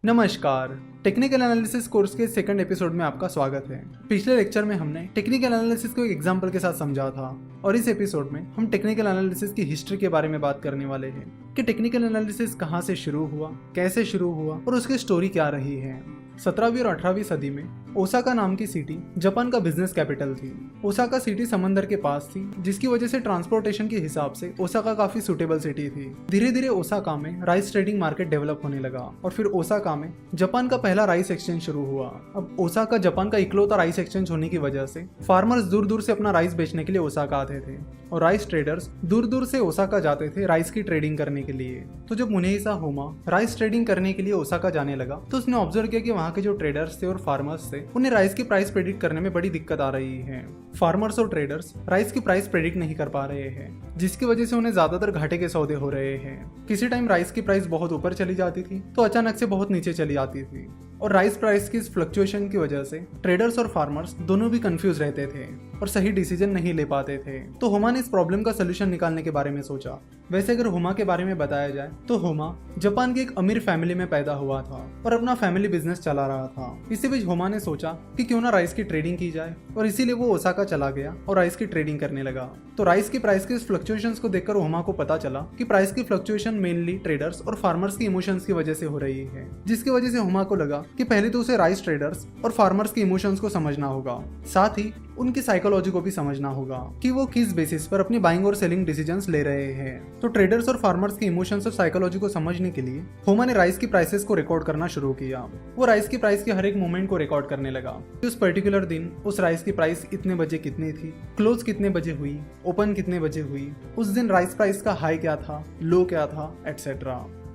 नमस्कार। Technical analysis course के second episode में आपका स्वागत है। पिछले लेक्चर में हमने टेक्निकल एनालिसिस को एक एग्जांपल के साथ समझा था और इस एपिसोड में हम टेक्निकल एनालिसिस की हिस्ट्री के बारे में बात करने वाले हैं कि टेक्निकल एनालिसिस कहां से शुरू हुआ, कैसे शुरू हुआ और उसकी स्टोरी क्या रही है। 17वीं और 18वीं सदी में ओसाका नाम की सिटी जापान का बिजनेस कैपिटल थी। ओसाका सिटी समंदर के पास थी, जिसकी वजह से ट्रांसपोर्टेशन के हिसाब से ओसाका काफी सुटेबल सिटी थी। धीरे धीरे ओसाका में राइस ट्रेडिंग मार्केट डेवलप होने लगा और फिर ओसाका में जापान का पहला राइस एक्सचेंज शुरू हुआ। अब ओसाका जापान का इकलौता राइस एक्सचेंज होने की वजह से फार्मर्स दूर दूर से अपना राइस बेचने के लिए ओसाका आते थे और राइस ट्रेडर्स दूर दूर से ओसाका जाते थे राइस की ट्रेडिंग करने के लिए। तो जब मुनेहिसा होमा राइस ट्रेडिंग करने के लिए ओसाका जाने लगा तो उसने ऑब्जर्व किया कि वहाँ के जो ट्रेडर्स थे और फार्मर्स थे उन्हें राइस की प्राइस प्रेडिक्ट करने में बड़ी दिक्कत आ रही है। फार्मर्स और ट्रेडर्स राइस की प्राइस प्रेडिक्ट नहीं कर पा रहे हैं, जिसकी वजह से उन्हें ज्यादातर घाटे के सौदे हो रहे हैं। किसी टाइम राइस की प्राइस बहुत ऊपर चली जाती थी तो अचानक से बहुत नीचे चली आती थी और राइस प्राइस की इस फ्लक्चुएशन की वजह से ट्रेडर्स और फार्मर्स दोनों भी कंफ्यूज रहते थे और सही डिसीजन नहीं ले पाते थे। तो होमा ने इस प्रॉब्लम का सोल्यूशन निकालने के बारे में सोचा। वैसे अगर होमा के बारे में बताया जाए तो होमा जापान की एक अमीर फैमिली में पैदा हुआ था और अपना फैमिली बिजनेस चला रहा था। इसी बीच होमा ने सोचा कि क्यों ना राइस की ट्रेडिंग की जाए और इसीलिए वो ओसाका चला गया और राइस की ट्रेडिंग करने लगा। तो राइस की प्राइस के फ्लक्चुएशंस को देखकर होमा को पता चला कि प्राइस की फ्लक्चुएशन मेनली ट्रेडर्स और फार्मर्स की इमोशंस की वजह से हो रही है, जिसकी वजह से होमा को लगा कि पहले तो उसे राइस ट्रेडर्स और फार्मर्स के इमोशंस को समझना होगा, साथ ही उनकी साइकोलॉजी को भी समझना होगा कि वो किस बेसिस पर अपनी बाइंग और सेलिंग डिसीजंस ले रहे हैं। तो ट्रेडर्स और फार्मर्स के इमोशंस और साइकोलॉजी को समझने के लिए होमा ने राइस की प्राइसेस को रिकॉर्ड करना शुरू किया। वो राइस की प्राइस के हर एक मूवमेंट को रिकॉर्ड करने लगा। उस पर्टिकुलर दिन उस राइस की प्राइस इतने बजे कितनी थी, क्लोज कितने बजे हुई, ओपन कितने बजे हुई, उस दिन राइस प्राइस का हाई क्या था, लो क्या था, एटसेट्रा।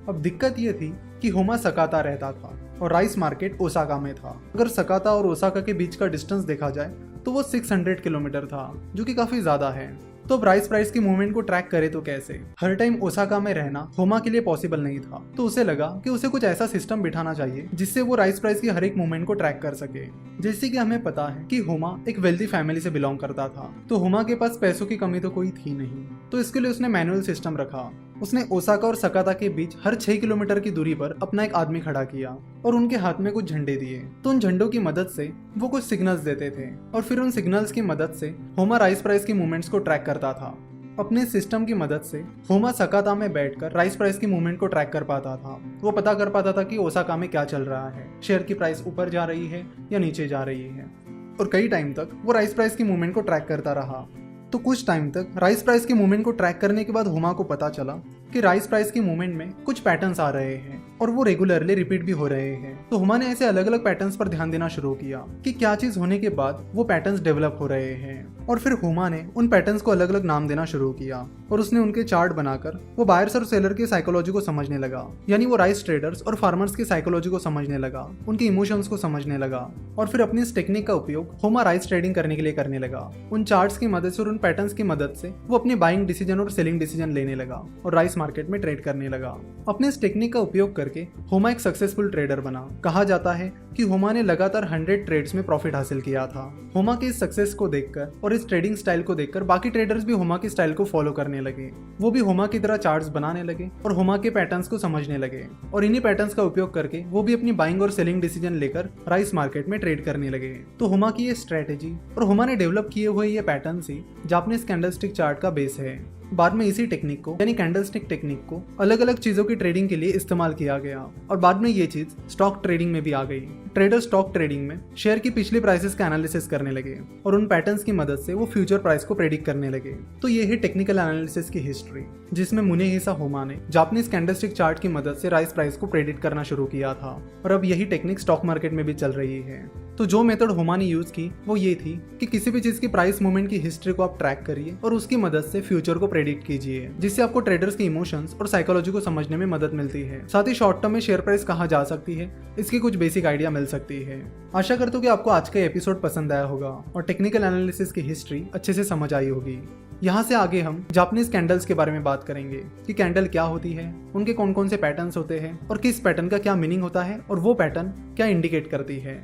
अब दिक्कत ये थी कि होमा सकाता रहता था और राइस मार्केट ओसाका में था। अगर सकाता और ओसाका के बीच का डिस्टेंस देखा जाए तो वो 600 किलोमीटर था, जो कि काफी ज्यादा है। तो अब राइस प्राइस की मूवमेंट को ट्रैक करे तो कैसे? हर टाइम ओसाका में रहना होमा के लिए पॉसिबल नहीं था, तो उसे लगा कि उसे कुछ ऐसा सिस्टम बिठाना चाहिए जिससे वो राइस प्राइस की हर एक मूवमेंट को ट्रैक कर सके। जैसे कि हमें पता है कि होमा एक वेल्दी फैमिली से बिलोंग करता था, तो होमा के पास पैसों की कमी तो कोई थी नहीं, तो इसके लिए उसने मैनुअल सिस्टम रखा। उसने ओसाका और सकाता के बीच हर 6 किलोमीटर की दूरी पर अपना एक आदमी खड़ा किया और उनके हाथ में कुछ झंडे दिए। तो उन झंडों की मदद से वो कुछ सिग्नल्स देते थे और फिर उन सिग्नल्स की मदद से होमा राइस प्राइस की मूवमेंट्स को ट्रैक करता था। अपने सिस्टम की मदद से होमा सकाता में बैठकर राइस प्राइस की मूवमेंट को ट्रैक कर पाता था। वो पता कर पाता था कि ओसाका में क्या चल रहा है, शेयर की प्राइस ऊपर जा रही है या नीचे जा रही है, और कई टाइम तक वो राइस प्राइस की मूवमेंट को ट्रैक करता रहा। तो कुछ टाइम तक राइस प्राइस की मूवमेंट को ट्रैक करने के बाद होमा को पता चला कि राइस प्राइस की मूवमेंट में कुछ पैटर्न्स आ रहे हैं और वो रेगुलरली रिपीट भी हो रहे हैं। तो होमा ने ऐसे अलग अलग पैटर्न्स पर ध्यान देना शुरू किया कि क्या चीज होने के बाद वो पैटर्न्स डेवलप हो रहे हैं, और फिर होमा ने उन पैटर्न्स को अलग अलग नाम देना शुरू किया और उसने उनके चार्ट बनाकर वो बायर्स और सेलर की साइकोलॉजी को समझने लगा। यानी वो राइस ट्रेडर्स और फार्मर्स की साइकोलॉजी को समझने लगा, उनके इमोशंस को समझने लगा, और फिर अपनी इस टेक्निक का उपयोग होमा राइस ट्रेडिंग करने के लिए करने लगा। उन चार्ट्स की मदद से और उन पैटर्न्स की मदद से वो अपनी बाइंग डिसीजन और सेलिंग डिसीजन लेने लगा और राइस मार्केट में ट्रेड करने लगा। अपने इस टेक्निक का उपयोग करके होमा एक सक्सेसफुल ट्रेडर बना। कहा जाता है कि होमा ने लगातार 100 ट्रेड्स में प्रॉफिट हासिल किया था। होमा के इस सक्सेस को देखकर और इस ट्रेडिंग स्टाइल को देखकर बाकी ट्रेडर्स भी होमा के स्टाइल को फॉलो करने लगे। वो भी होमा की तरह चार्ट्स बनाने लगे और होमा के पैटर्न्स को समझने लगे, और इन्हीं पैटर्न्स का उपयोग करके वो भी अपनी बाइंग और सेलिंग डिसीजन लेकर राइस मार्केट में ट्रेड करने लगे। तो होमा की ये स्ट्रेटेजी और होमा ने डेवलप किए हुए ये पैटर्न्स ही जापानीज कैंडलस्टिक चार्ट का बेस है। बाद में इसी टेक्निक को यानी कैंडलस्टिक टेक्निक को अलग अलग चीजों की ट्रेडिंग के लिए इस्तेमाल किया गया और बाद में ये चीज स्टॉक ट्रेडिंग में भी आ गई। ट्रेडर स्टॉक ट्रेडिंग में शेयर की पिछली प्राइसेस का एनालिसिस करने लगे और उन पैटर्न्स की मदद से वो फ्यूचर प्राइस को प्रेडिक्ट करने लगे। तो ये है टेक्निकल एनालिसिस की हिस्ट्री, जिसमें मुनेहिसा होमा ने जापानीज कैंडलस्टिक चार्ट की मदद से राइस प्राइस को प्रेडिक्ट करना शुरू किया था, और अब यही टेक्निक स्टॉक मार्केट में भी चल रही है। तो जो मेथड होमा ने यूज की वो ये थी कि किसी भी चीज की प्राइस मूवमेंट की हिस्ट्री को आप ट्रैक करिए और उसकी मदद से फ्यूचर को प्रेडिक्ट कीजिए, जिससे आपको ट्रेडर्स के इमोशंस और साइकोलॉजी को समझने में मदद मिलती है। साथ ही शॉर्ट टर्म में शेयर प्राइस कहाँ जा सकती है इसकी कुछ बेसिक आइडिया मिल सकती है। आशा करता हूँ कि आपको आज का एपिसोड पसंद आया होगा और टेक्निकल एनालिसिस की हिस्ट्री अच्छे से समझ आई होगी। यहाँ से आगे हम जापानीज कैंडल्स के बारे में बात करेंगे कि कैंडल क्या होती है, उनके कौन कौन से पैटर्न्स होते हैं और किस पैटर्न का क्या मीनिंग होता है और वो पैटर्न क्या इंडिकेट करती है।